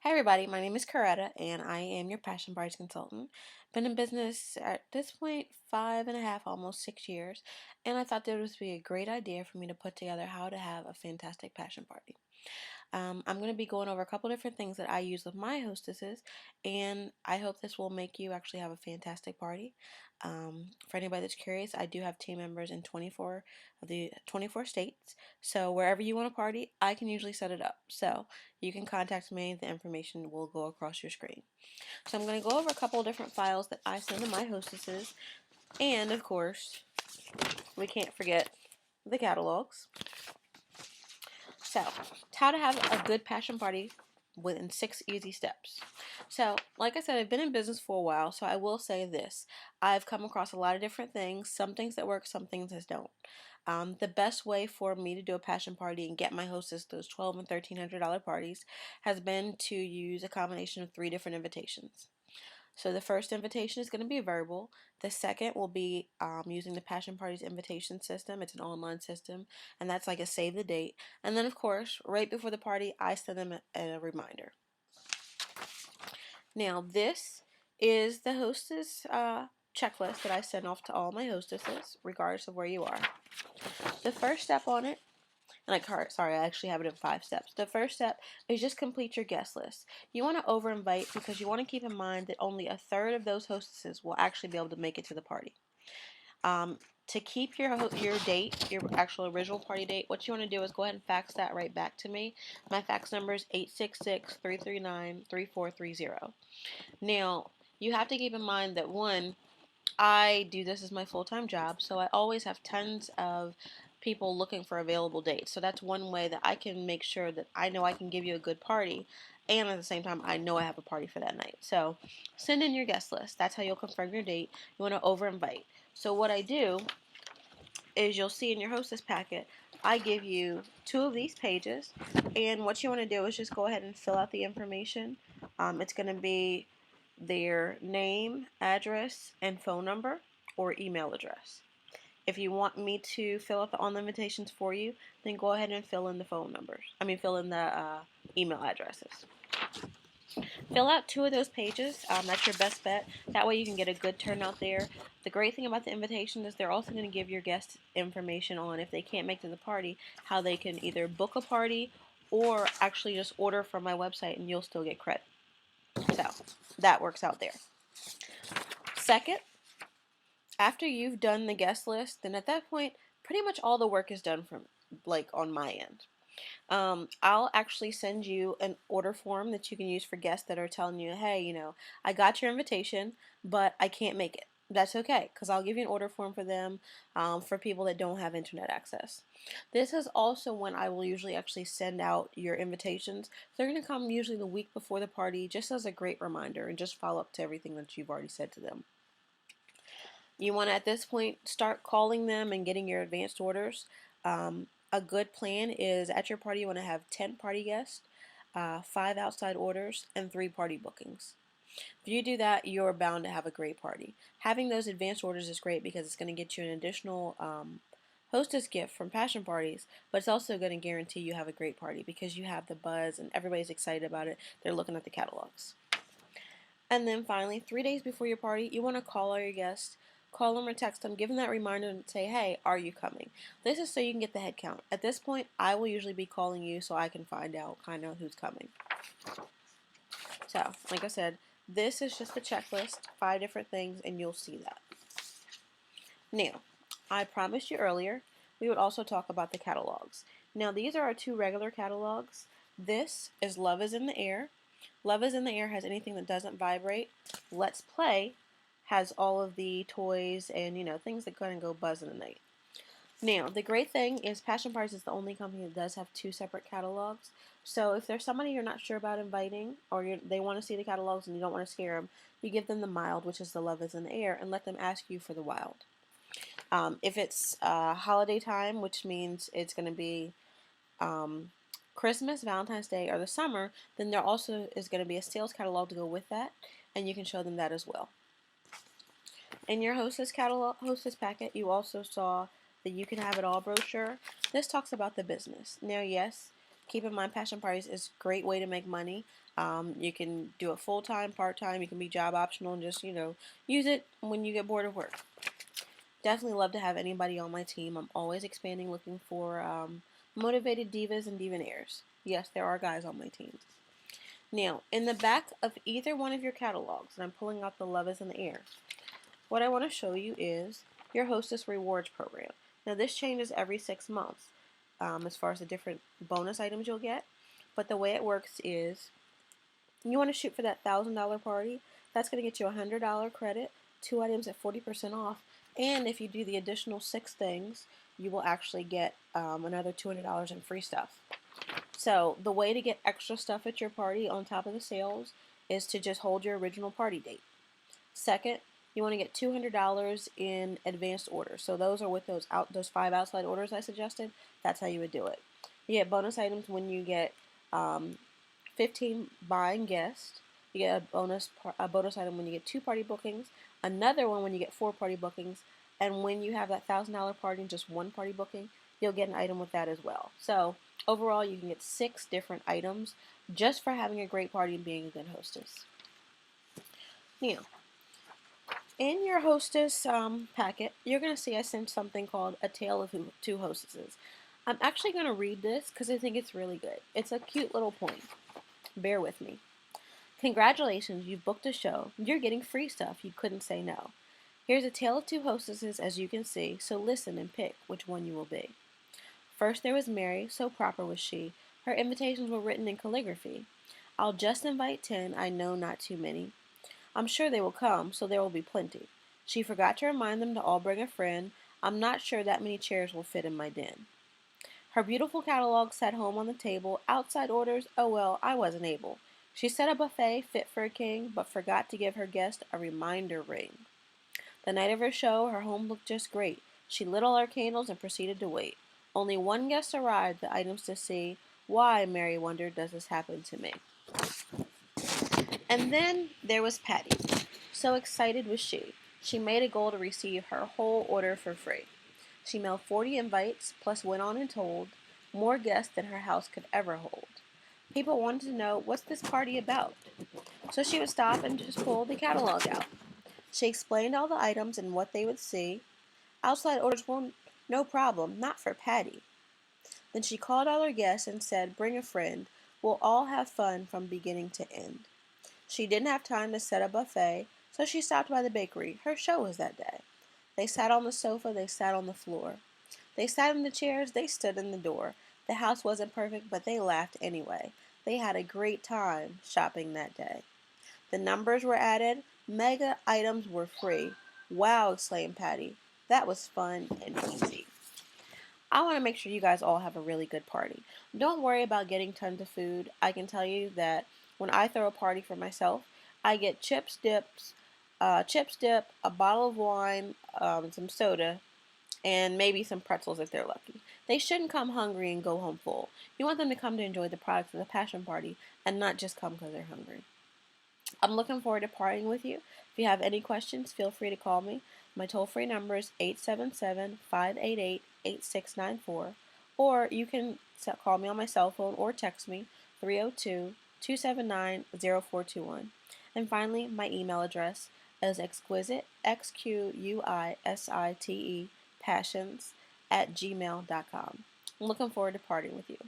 Hi everybody, my name is Koretta and I am your passion parties consultant. Been in business at this point 5.5, almost 6 years, and I thought that it would be a great idea for me to put together how to have a fantastic passion party. I'm going to be going over a couple different things that I use with my hostesses, and I hope this will make you actually have a fantastic party. For anybody that's curious, I do have team members in 24 of the 24 states, so wherever you want to party, I can usually set it up. So you can contact me, the information will go across your screen. So I'm going to go over a couple different files that I send to my hostesses, and of course, we can't forget the catalogs. So, how to have a good passion party within 6 easy steps. So, like I said, I've been in business for a while, so I will say this. I've come across a lot of different things, some things that work, some things that don't. The best way for me to do a passion party and get my hostess those $1,200 and $1,300 parties has been to use a combination of 3 different invitations. So the first invitation is going to be verbal. The second will be using the Passion Parties invitation system. It's an online system, and that's like a save the date. And then, of course, right before the party, I send them a reminder. Now, this is the hostess checklist that I send off to all my hostesses, regardless of where you are. The first step on it, sorry, I actually have it in 5 steps. The first step is just complete your guest list. You want to over invite because you want to keep in mind that only a third of those hostesses will actually be able to make it to the party. To keep your date, your actual original party date, what you want to do is go ahead and fax that right back to me. My fax number is 866-339-3430. Now, you have to keep in mind that one, I do this as my full-time job, so I always have tons of people looking for available dates. So that's one way that I can make sure that I know I can give you a good party, and at the same time, I know I have a party for that night. So send in your guest list. That's how you'll confirm your date. You want to over-invite. So what I do is you'll see in your hostess packet, I give you 2 of these pages, and what you want to do is just go ahead and fill out the information. It's going to be their name, address, and phone number or email address. If you want me to fill out the online invitations for you, then go ahead and fill in the phone numbers. Fill in the email addresses. Fill out 2 of those pages. That's your best bet. That way you can get a good turnout there. The great thing about the invitation is they're also going to give your guests information on, if they can't make it to the party, how they can either book a party or actually just order from my website and you'll still get credit. So that works out there. Second, after you've done the guest list, then at that point, pretty much all the work is done from on my end. I'll actually send you an order form that you can use for guests that are telling you, hey, I got your invitation, but I can't make it. That's okay, because I'll give you an order form for them, for people that don't have internet access. This is also when I will usually actually send out your invitations. They're going to come usually the week before the party, just as a great reminder and just follow up to everything that you've already said to them. You want to, at this point, start calling them and getting your advanced orders. A good plan is at your party you want to have 10 party guests, 5 outside orders, and 3 party bookings. If you do that, you're bound to have a great party. Having those advanced orders is great because it's going to get you an additional hostess gift from passion parties, but it's also going to guarantee you have a great party because you have the buzz and everybody's excited about it. They're looking at the catalogs. And then finally, 3 days before your party, you want to call all your guests. Call them or text them, give them that reminder and say, hey, are you coming? This is so you can get the head count. At this point, I will usually be calling you so I can find out kind of who's coming. So, like I said, this is just a checklist, 5 different things, and you'll see that. Now, I promised you earlier we would also talk about the catalogs. Now, these are our 2 regular catalogs. This is Love is in the Air. Love is in the Air has anything that doesn't vibrate. Let's Play has all of the toys and, things that kind of go buzz in the night. Now, the great thing is Passion Parties is the only company that does have 2 separate catalogs. So if there's somebody you're not sure about inviting, or they want to see the catalogs and you don't want to scare them, you give them the mild, which is the Love is in the Air, and let them ask you for the wild. If it's holiday time, which means it's going to be Christmas, Valentine's Day, or the summer, then there also is going to be a sales catalog to go with that, and you can show them that as well. In your hostess packet, you also saw the You Can Have It All brochure. This talks about the business. Now, yes, Keep in mind, passion parties is a great way to make money. You can do it full time, part time. You can be job optional and just use it when you get bored of work. Definitely love to have anybody on my team. I'm always expanding, looking for motivated divas and divaneers. Yes, there are guys on my team. Now, in the back of either one of your catalogs, and I'm pulling out the Love is in the Air, what I want to show you is your Hostess Rewards program. Now, this changes every 6 months as far as the different bonus items you'll get. But the way it works is you want to shoot for that $1,000 party. That's going to get you a $100 credit, 2 items at 40% off. And if you do the additional 6 things, you will actually get another $200 in free stuff. So the way to get extra stuff at your party on top of the sales is to just hold your original party date. Second, you want to get $200 in advanced orders. So those are with those 5 outside orders I suggested. That's how you would do it. You get bonus items when you get 15 buying guests. You get a bonus item when you get 2 party bookings. Another one when you get 4 party bookings. And when you have that $1,000 party and just 1 party booking, you'll get an item with that as well. So overall, you can get 6 different items just for having a great party and being a good hostess. Now, in your Hostess packet, you're going to see I sent something called A Tale of Two Hostesses. I'm actually going to read this because I think it's really good. It's a cute little poem. Bear with me. Congratulations, you've booked a show. You're getting free stuff. You couldn't say no. Here's a tale of two hostesses, as you can see, so listen and pick which one you will be. First there was Mary, so proper was she. Her invitations were written in calligraphy. I'll just invite 10, I know not too many. I'm sure they will come, so there will be plenty. She forgot to remind them to all bring a friend. I'm not sure that many chairs will fit in my den. Her beautiful catalog sat home on the table. Outside orders, oh well, I wasn't able. She set a buffet fit for a king, but forgot to give her guest a reminder ring. The night of her show, her home looked just great. She lit all her candles and proceeded to wait. Only one guest arrived, the items to see. Why, Mary wondered, does this happen to me? And then there was Patty. So excited was she. She made a goal to receive her whole order for free. She mailed 40 invites, plus went on and told more guests than her house could ever hold. People wanted to know, what's this party about? So she would stop and just pull the catalog out. She explained all the items and what they would see. Outside orders were no problem, not for Patty. Then she called all her guests and said, bring a friend. We'll all have fun from beginning to end. She didn't have time to set a buffet, so she stopped by the bakery. Her show was that day. They sat on the sofa, they sat on the floor. They sat in the chairs, they stood in the door. The house wasn't perfect, but they laughed anyway. They had a great time shopping that day. The numbers were added, mega items were free. Wow, exclaimed Patty. That was fun and easy. I want to make sure you guys all have a really good party. Don't worry about getting tons of food. I can tell you that when I throw a party for myself, I get chips, dip, a bottle of wine, some soda, and maybe some pretzels if they're lucky. They shouldn't come hungry and go home full. You want them to come to enjoy the products of the passion party and not just come because they're hungry. I'm looking forward to partying with you. If you have any questions, feel free to call me. My toll-free number is 877-588-8694, or you can call me on my cell phone or text me 302-279-0421. And finally, my email address is exquisite, exquisite, passions @gmail.com. I'm looking forward to partying with you.